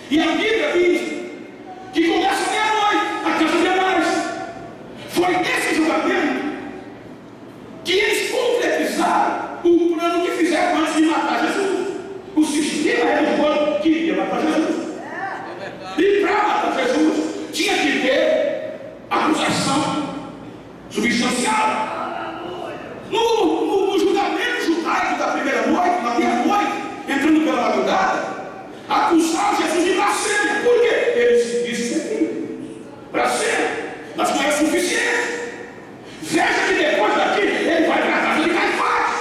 E a Bíblia diz que começa meia-noite, a casa de Anás. Foi nesse julgamento que eles concretizaram o plano que fizeram antes de matar Jesus. O sistema religioso queria matar Jesus. E para matar Jesus, tinha que ter acusação substancial. No julgamento judaico da primeira noite, na meia-noite, entrando pela madrugada, acusaram Jesus de blasfêmia. Por quê? Ele se disse aqui, blasfêmia, mas não é suficiente. Veja que depois daqui, ele vai para a casa de Caifás.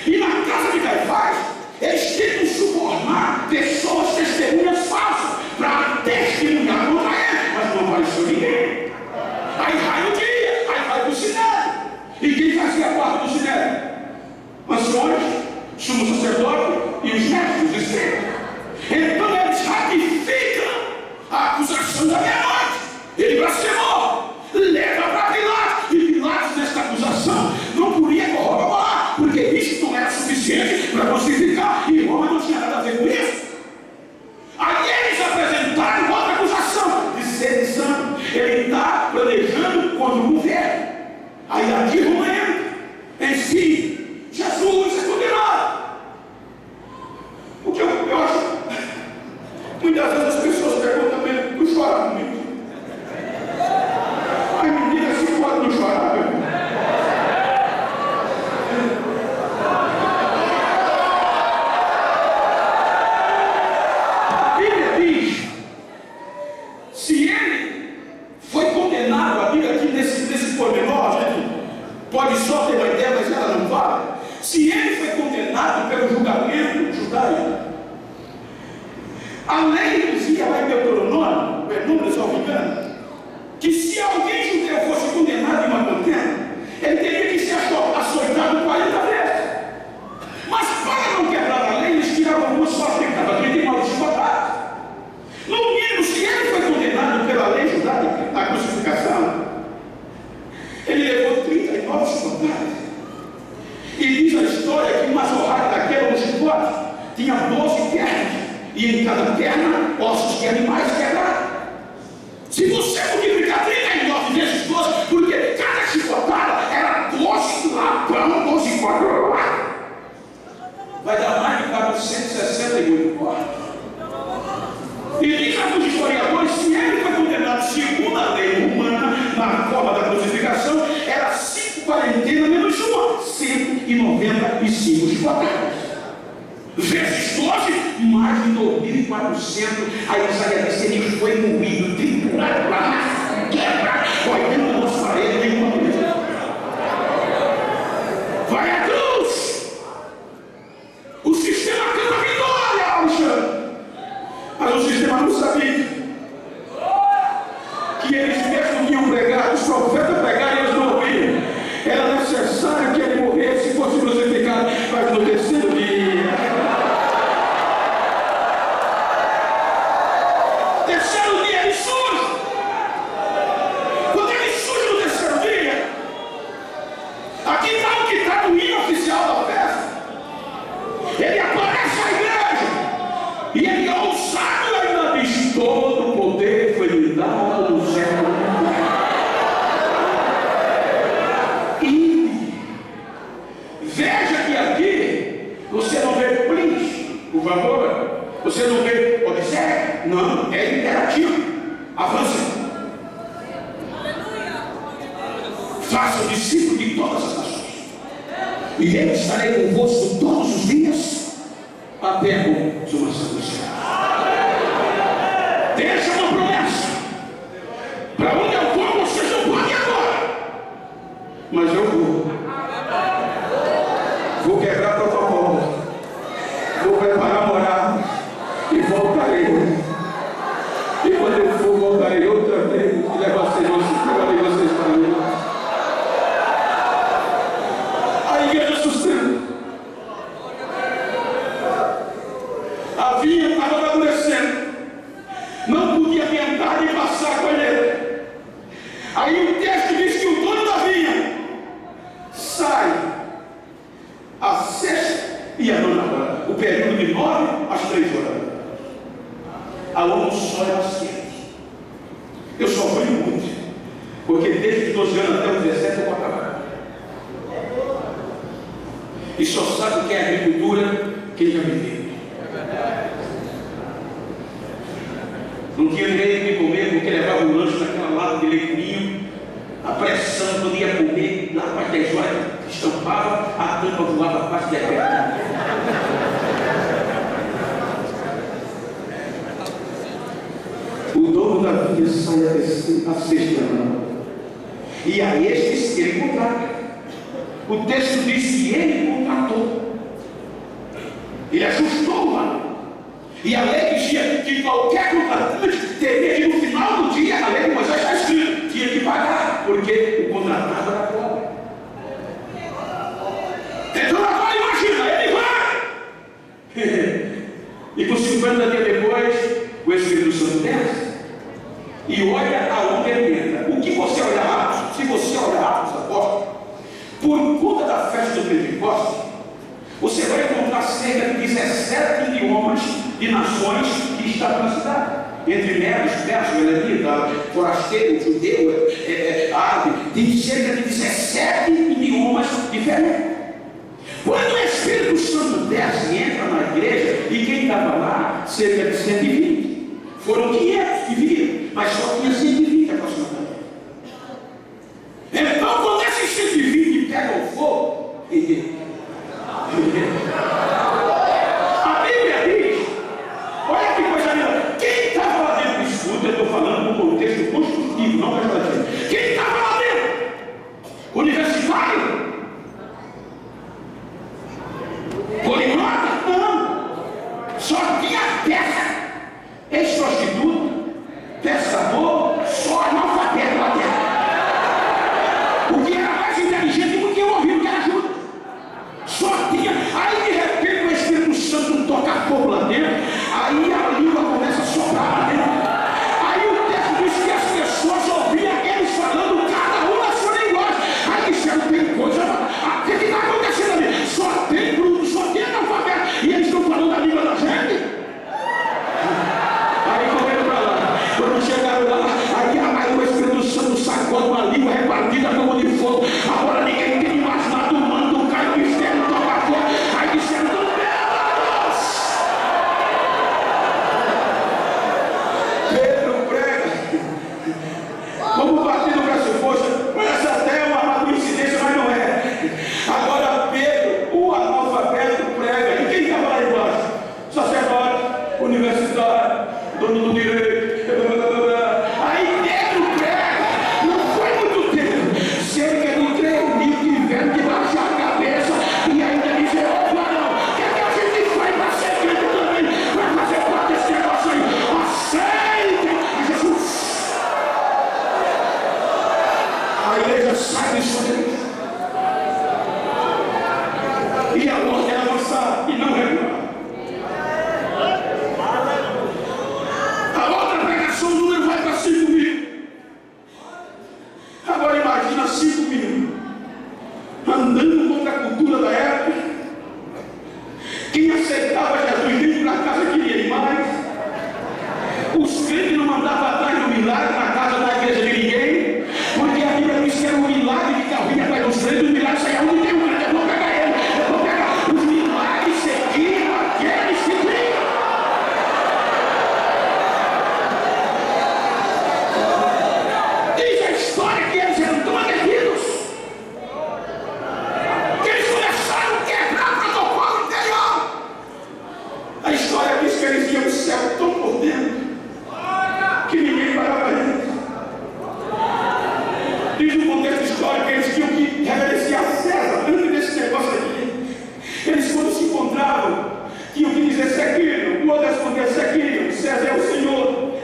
E na casa de Caifás, eles tentam subornar pessoas testemunhas falsas para testemunhar contra ele, mas não apareceu ninguém. Aí vai o dia, aí vai para o sinédrio. E quem fazia parte do sinédrio? Anciões, sumo sacerdote e os mestres de Esther. Então eles ratificam a acusação da meia-noite. Ele blasfemou, leva para Pilatos. E Pilatos, nesta acusação, não podia corroborar, porque isso não era suficiente para crucificar. E Roma não tinha nada a ver com isso. Aí eles apresentaram outra acusação de sedição. Ele está planejando contra o governo. Aí aqui Roma entra. Enfim, Jesus é condenado. O que eu acho, muitas vezes as pessoas perguntam também, não chorar comigo. Ai, menina, se pode não chorar, meu irmão. A Bíblia diz, se ele foi condenado, a Bíblia aqui nesse pormenor, a gente pode só ter uma ideia, mas ela não fala. Se ele foi condenado pelo julgamento judaico, a lei dizia lá em Deuteronômio, Números, se não me engano, que se alguém judeu fosse condenado em uma contenda, ele teria que ser açoitado 40 vezes. Mas para não quebrar a lei, eles tiravam uma só, aplicava 39 chicotadas. No mínimo, se ele foi condenado pela lei judaica, a crucificação, ele levou 39 chicotadas. E diz a história que uma zorrada daquela, um chicote, tinha 12 pernas. E em cada perna, ossos de animais quebrados. Se você multiplicar 39 vezes 12, porque cada chicotada era 12 lapão, 12 quadrados, vai dar mais de 468 cortes. E diz a dos historiadores, se ele foi condenado segundo a lei humana, na forma da crucificação, era 5 quarentenas menos uma, 195 chicotadas. Vezes 12, mais de 2.400. Aí Isaías disse: ele foi moído, triturado lá, quebra, cortando a nossa parede, nem uma vez. Vai à cruz. O sistema canta vitória, Alexandre. Mas o sistema não sabia que eles mesmos iam pregar, os profetas pregaram e eles não ouviram. Era necessário que ele morresse e fosse crucificado, mas no terceiro dia. Terceiro dia ele surge. Quando ele surge no terceiro dia, aqui está o que está no hino oficial da festa. Ele aparece à igreja e ele ousado ainda diz: todo o poder foi lhe dado no céu. E veja que aqui você não vê Prince, por favor. Você não vê Odisseia? Não, é imperativo. Avance. Faça o discípulo de todas as nações. E eu estarei convosco todos os dias até a consumação do céu. Deixa uma promessa. Para onde eu for, vocês não podem agora. Mas eu vou. Vou quebrar protocolo. Vou preparar a morada. E voltarei. E quando eu for, voltarei outra vez. E levarei vocês para mim. A igreja sustenta. A vinha estava amadurecendo. Não podia tentar e passar com ele. Aí o texto diz que o dono da vinha sai às 6 e a 9 horas. O período de 9 às 3 horas. aonde o sol é mais quente. Eu sofri muito, porque desde os 12 anos até os 17 eu trabalhava. E só sabe o que é agricultura quem já viveu. Não tinha direito de comer, porque levava um lanche naquela lata de leitinho, a pressão, quando ia comer, lá para 10 horas, estampava, a tampa voava quase de apertar. O dono da vinha sai a sexta mão, e a estes ele contrata. O texto diz que ele contratou, ele ajustou o valor. E a lei dizia que qualquer contratante teria que, no final do dia, a lei de Moisés está escrito, tinha que pagar, porque o contratado era pobre. Então agora imagina, ele vai! E com 50 dias depois, o Espírito Santo desce e olha aonde ele entra. O que você olhar rápido, se você olhar rápido, os apóstolos, por conta da festa do Pentecostes, você vai encontrar cerca de 17 idiomas de nações que estavam na cidade. Entre medos, persas, elamita, forasteiro, judeu, árabe, tem cerca de 17 idiomas diferentes. Quando o Espírito Santo desce e entra na igreja, e quem estava lá, cerca de 120. Foram 500 que viram, mas só tinha 120 aproximadamente. Então, quando esses 120 pegam fogo, a Bíblia diz, olha que coisa linda, quem estava lá dentro, escuta, eu estou falando no contexto construtivo, não pejorativo. Quem estava lá dentro? Universitário? Poliglota? Não. Só tinha peça, ex-prostituta, pescador, só analfabeto lá dentro. O que era mais inteligente do que eu ouvi, o que era ajuda. Só tinha, aí de repente o Espírito Santo toca fogo lá dentro, aí a língua começa a soprar lá dentro. Aí o texto diz que as pessoas ouviam eles falando, cada um na sua linguagem. Aí disseram, tem coisa, o que está acontecendo ali? Só tem bruto, só tem analfabeto, e eles estão falando a língua da gente. Aí correram para lá, quando chegaram lá, aí o Espírito Santo sacode uma língua repartida como de fogo. Agora ninguém tem mais nada humano, cai no inferno, toca fogo. Aí disseram, Deus! Pedro prega. Como o partido pressuposto, parece até uma coincidência, mas não é. Agora Pedro, o analfabeto, prega. E quem estava lá embaixo? Sacerdote, universitário, dono do direito. Aí Pedro prega. Não foi muito tempo. Cerca de 3.000 tiveram que baixar a cabeça e ainda dizer, opa, não. O que a gente faz para ser crente também? Para fazer parte desse negócio aí? Aceita Jesus. A igreja sai disso aí. E a ordem é avançar e não recuar. A outra pregação, o número vai para 5.000. Agora imagina 5.000 andando contra a cultura da época. Quem aceitava Jesus dentro da casa queria ir mais. Os crentes não mandavam atrás do milagre na casa da igreja de ninguém, porque a Bíblia diz que era um milagre de carrinho atrás dos crentes. O milagre saia onde tem um crente, eu vou pegar ele, eu vou pegar. Os milagres seguiam aqueles que criam. Diz a história que eles eram tão aguerridos que eles começaram a quebrar o protocolo interior. A história diz que eles iam o céu tão por dentro que ninguém parava eles. Diz no contexto histórico que eles tinham que reverenciar César. Antes desse negócio aqui, eles quando se encontravam tinham que dizer Sequino. O outro respondia Sequino, César é o Senhor.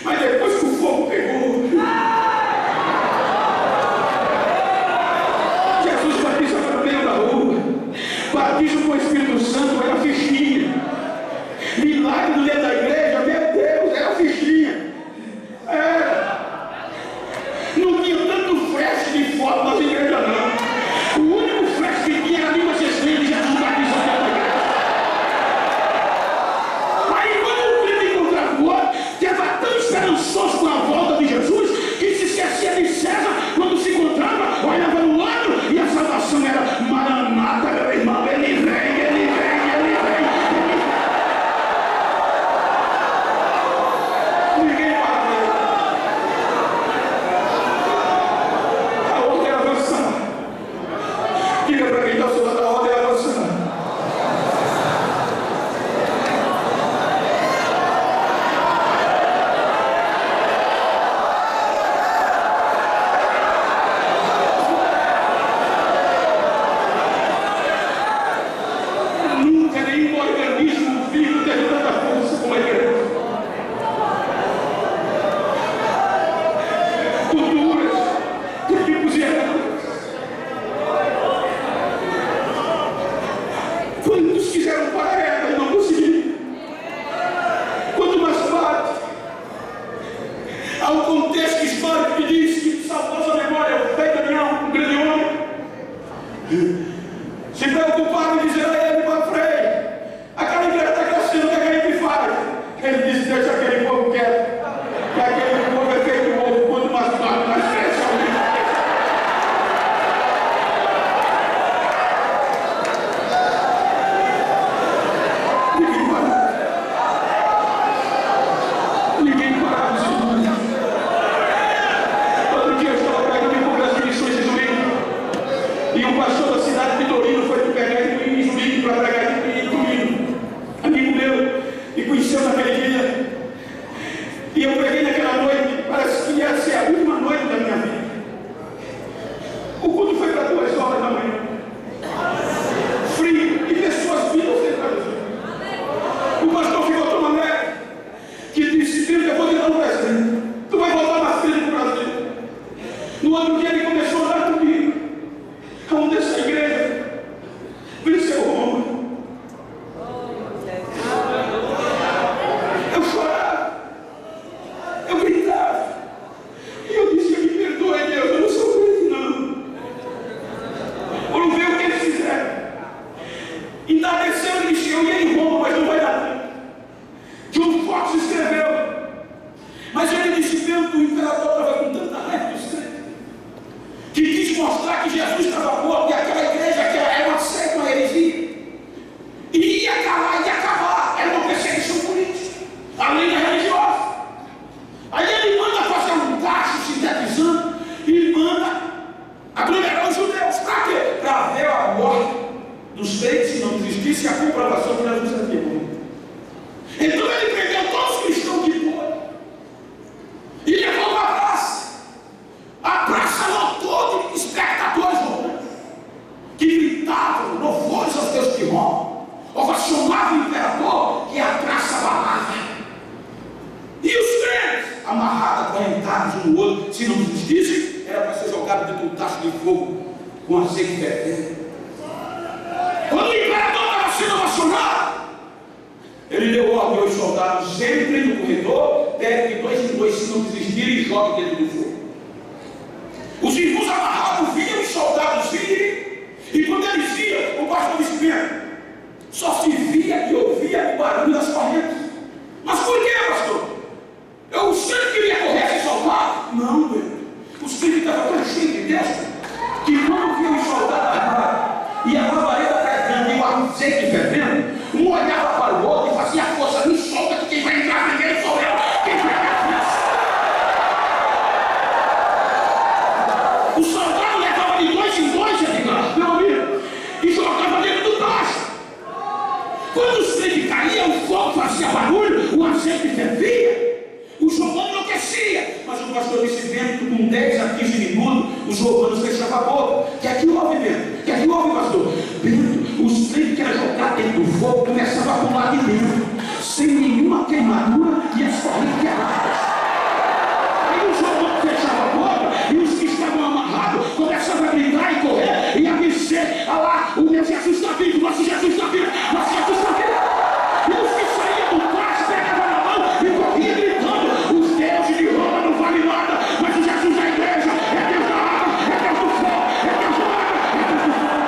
Mas depois que o fogo pegou, Jesus batiza para meio da rua. Batismo com o Espírito Santo era fichinha. Milagre do dentro da igreja, meu Deus, era fichinha. Não tinha tanto flash de foto nas igrejas, não. O único flash que tinha era a língua estranha de Jesus batizando dentro da igreja. Aí quando o crente encontrava o outro, Se não desistisse, era para ser jogado dentro do tacho de fogo com azeite fervendo. Quando o imperador estava sendo ovacionado, ele deu ordem aos soldados: entrem no corredor, peguem de 2 em 2, se não desistirem, e joguem dentro do fogo. Os irmãos amarrados viam os soldados virem, e quando eles iam, o pastor disse bem, só se via e ouvia o barulho das correntes. Mas por que, pastor? Os crentes queriam correr se soltar? Não, meu. Os crentes estavam tão cheios de Deus que quando viam os soldados armados e a labareda pregando e o azeite fervendo, um olhava para o outro e fazia força: me solta que quem vai entrar primeiro sou eu. Quem vai entrar primeiro? O soldado levava de 2 em 2, meu amigo, e jogava dentro do tacho. Quando os crentes caíam, o fogo fazia barulho, o azeite fervia, o soldado enlouquecia. Mas o pastor disse: Bento, com 10 a 15 minutos, os romanos fechavam a boca. O que é que houve, Bento? O que é que houve, pastor? Bento, os crentes que eram jogar dentro do fogo começavam a pular de dentro, sem nenhuma queimadura e as correntes quebradas. Aí os romanos fechavam a boca e os que estavam amarrados começavam a gritar e correr e a dizer: ah lá, o meu Jesus está vivo, nosso Jesus está vivo, nosso Jesus está vivo. E os que saíam do quarto pegavam na mão e corriam gritando: os deuses de Roma não valem nada, mas o Jesus da igreja é Deus da água, é Deus do fogo, é Deus da água, é Deus do fogo.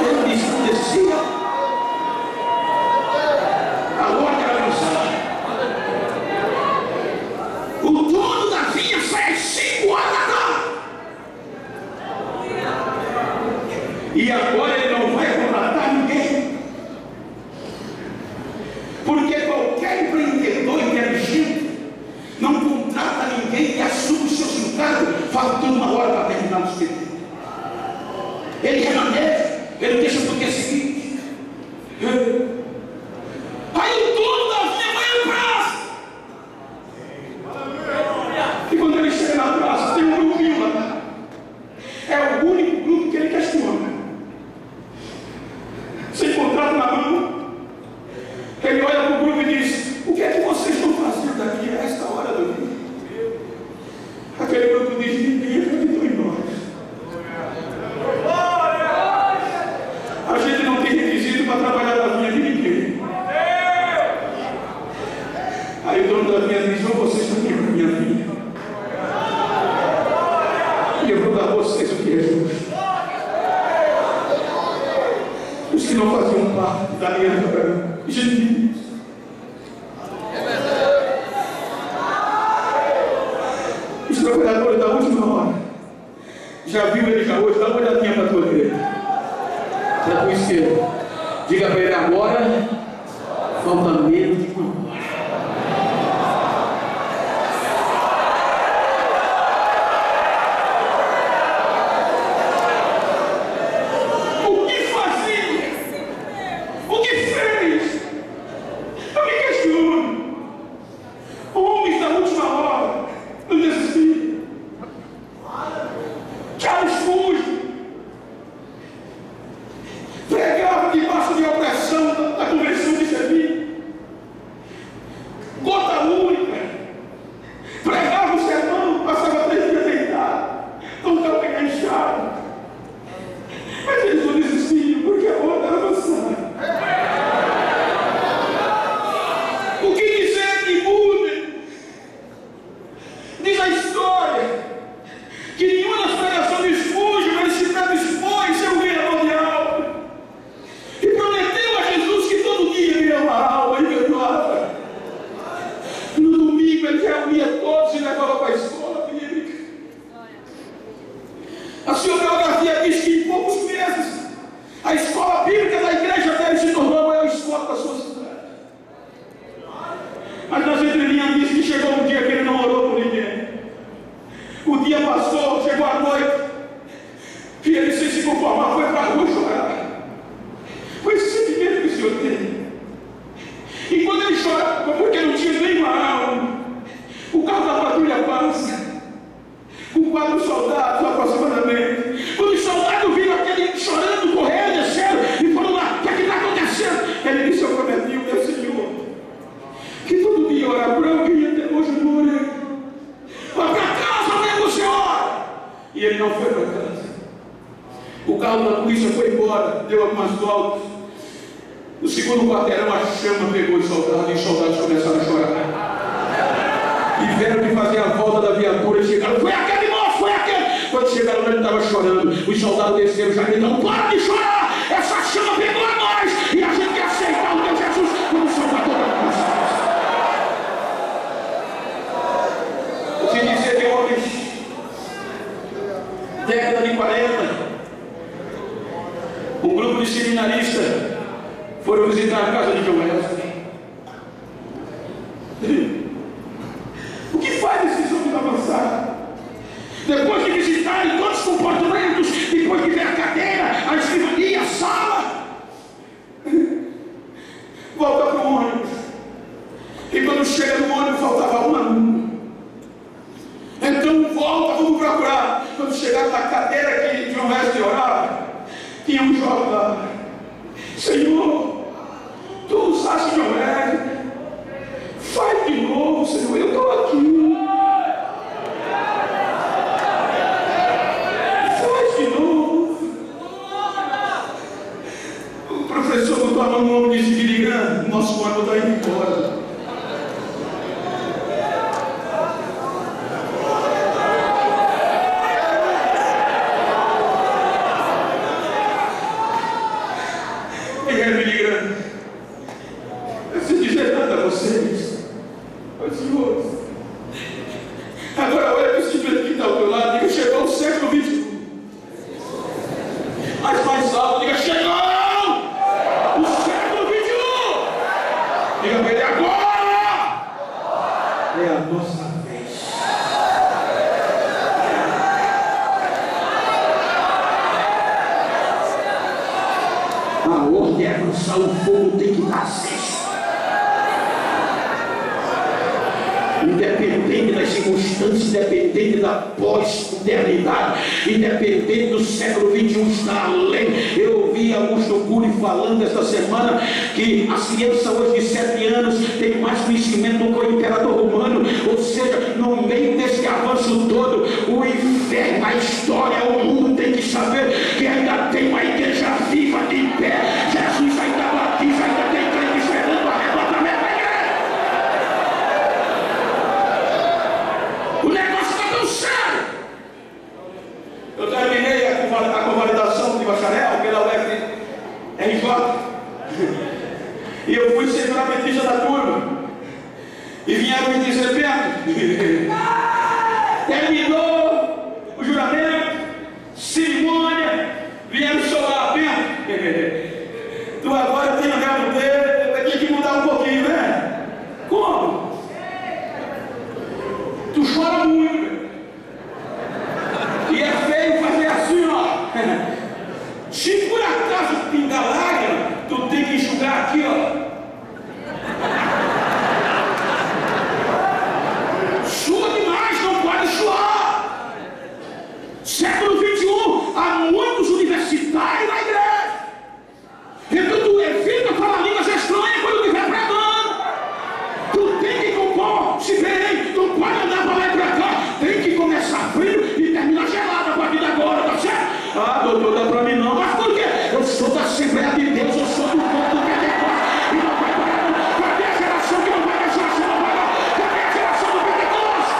Ele descia, a ordem era lançada. O dono da vinha sai às 5 horas da tarde. E agora ele não vai contratar ninguém, porque qualquer empreendedor inteligente não contrata ninguém e assume os seus encargos faltando uma hora para terminar o expediente. Ele remaneja, ele deixa para o dia seguinte. Aí o dono da vinha vai à praça, e quando ele chega na praça tem um grupinho lá. É o único grupo que ele questiona. Sem contrato na mão, ele olha para o grupo e diz: o que é que vocês estão fazendo aqui a esta hora do dia? Aquele grupo diz: ninguém acreditou em nós. A gente não tem requisito para trabalhar na vinha de ninguém. Aí o dono da vinha diz: ou vocês estão aqui para a minha vinha, e eu vou dar a vocês o que é justo. Os que não faziam parte da minha gente. Os trabalhadores da última hora. Já viu ele já hoje? Dá uma olhadinha para a tua direita, para a tua esquerda. Diga para ele: agora falta menos de uma hora. Pregava debaixo de opressão da embora, deu algumas voltas. No segundo quarteirão a chama pegou os soldados e os soldados começaram a chorar. E vieram de fazer a volta da viatura e chegaram, foi aquele moço, foi aquele. Quando chegaram lá ele estava chorando, os soldados desceram já gritando, para de chorar, essa chama pegou a nós e a gente quer aceitar o teu Jesus como Salvador da nossa vida. Eu te dizer que homens, década de 40, um grupo de seminaristas foram visitar a casa de John Wesley. O que faz esses homens avançar? Depois de visitarem todos os comportamentos, depois de ver a cadeira, a escrivania, a sala, volta para o ônibus. E quando chega no ônibus, faltava um aluno. Então volta, vamos procurar. Quando chegaram na cadeira que John Wesley orava, tinha um jovem lá. Senhor, tu usaste John Wesley, faz de novo, Senhor, eu estou aqui. Faz de novo. O professor botou a mão no ombro e disse, Guilherme, nosso ônibus está indo embora. Agora olha para o sujeito que está ao teu lado, diga, chegou o século XXI. Mas mais alto, diga, chegou o século XXI. Diga para ele, agora é a nossa vez. A ordem é avançar, o fogo tem que dar acesso. Independente das circunstâncias, independente da pós-modernidade, independente do século XXI estar além. Eu ouvi Augusto Cury falando esta semana que as crianças hoje de 7 anos têm mais conhecimento do que o imperador romano. Ou seja, no meio desse avanço todo, o inferno, a história, o mundo tem que saber que ainda tem uma igreja viva de pé. Jesus ainda batiza, ainda tem crente esperando o arrebatamento da igreja. O negócio está tão sério. Eu terminei a convalidação de bacharel pela UFRJ e eu fui seguramentista da turma e vieram me dizer, Bento, terminou o juramento, cerimônia, vieram chorar, Bento, tu agora tem olhado dele, vai ter que mudar um pouquinho, né? Como? Tu chora muito. E é feio fazer assim, ó. Se por acaso pingar lágrima, tu tem que enxugar aqui, ó. Sua demais, não pode suar. Século XXI, há muitos universitários na igreja. Então tu evita falar línguas estranhas quando estiver pregando. Tu tem que compor, se bem, tu pode andar para lá e para cá. Tem que começar frio e terminar gelado a partir de agora, tá certo? Ah, doutor, dá para mim não. Mas por quê? Eu sou da Assembleia de Deus, eu sou do povo do Pentecostes. E não vai parar. Cadê a geração que não vai deixar a não parar? Cadê a geração do Pentecostes?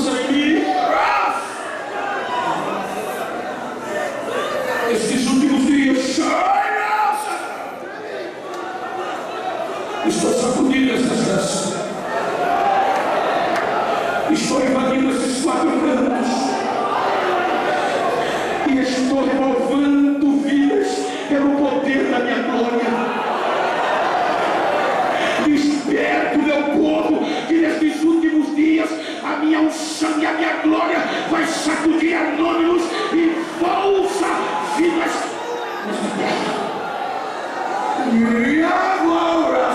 força em mim. Esses últimos dias, estou sacudindo essa geração. Estou invadindo esses 4 cantos. E estou renovando vidas pelo poder da minha glória. Desperto, meu povo, que nesses últimos dias a minha unção e a minha glória vai sacudir anônimos e bolsa vidas nesta terra. E agora,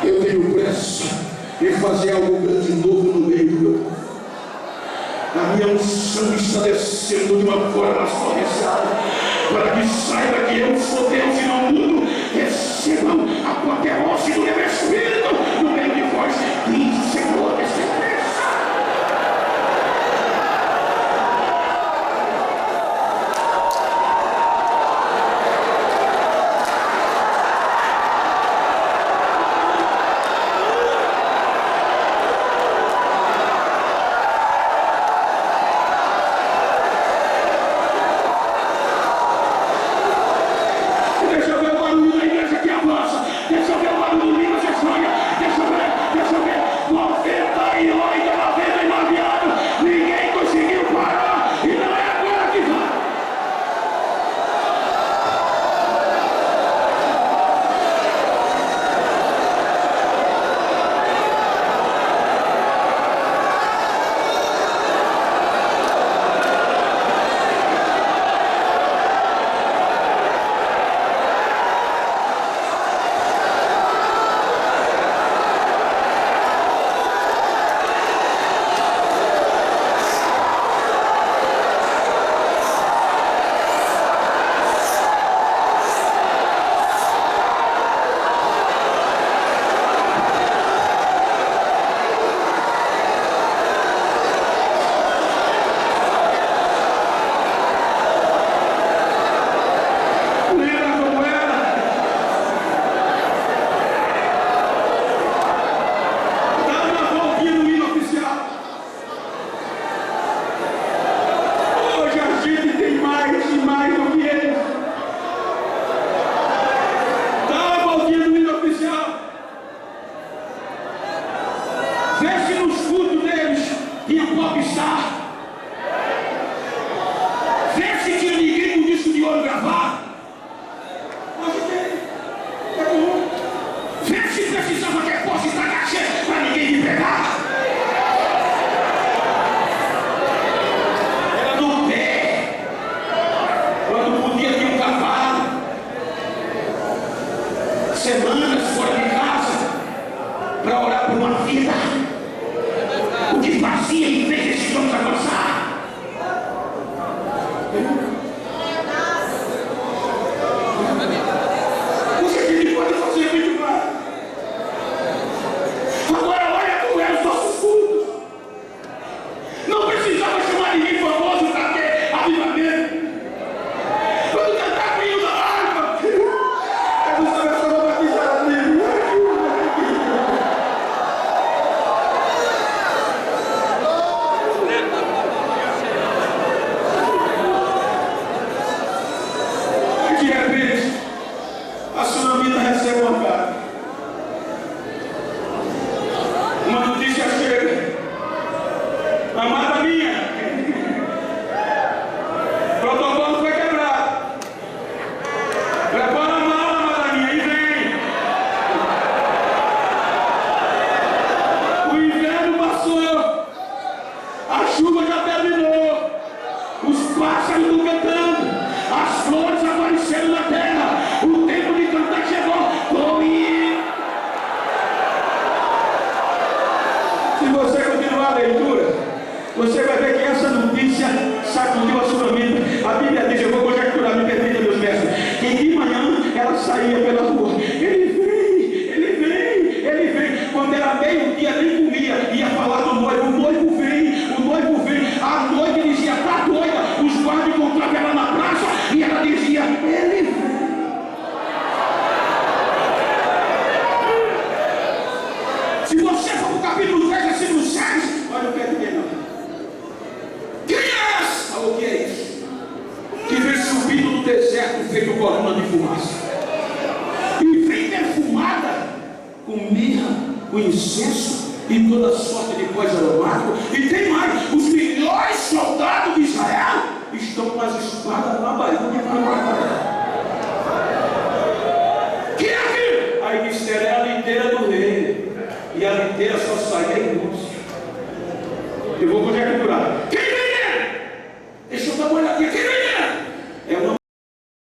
eu tenho pressa em fazer algo grande novo no meio do meu povo. A minha unção está descendo de uma forma exponencial, para que saiba que eu sou Deus e não mudo. Recebam a apoteose do meu Espírito no meio de vós, diz o Senhor desta igreja. Você vai ver que essa notícia sacudiu a sua vida. A Bíblia diz, eu vou conjecturar, me permita, meus mestres, que de manhã ela saía pela rua. Ele vem, ele vem, ele vem. Quando era meio-dia, nem comia, ia falar do noivo. O noivo vem, o noivo vem. o mirra, o incenso e toda sorte de coisa aromática. E tem mais, os melhores soldados de Israel estão com as espadas na bainha para guardar. Que é aquilo? Aí disseram, é a liteira do rei. E a liteira só saía em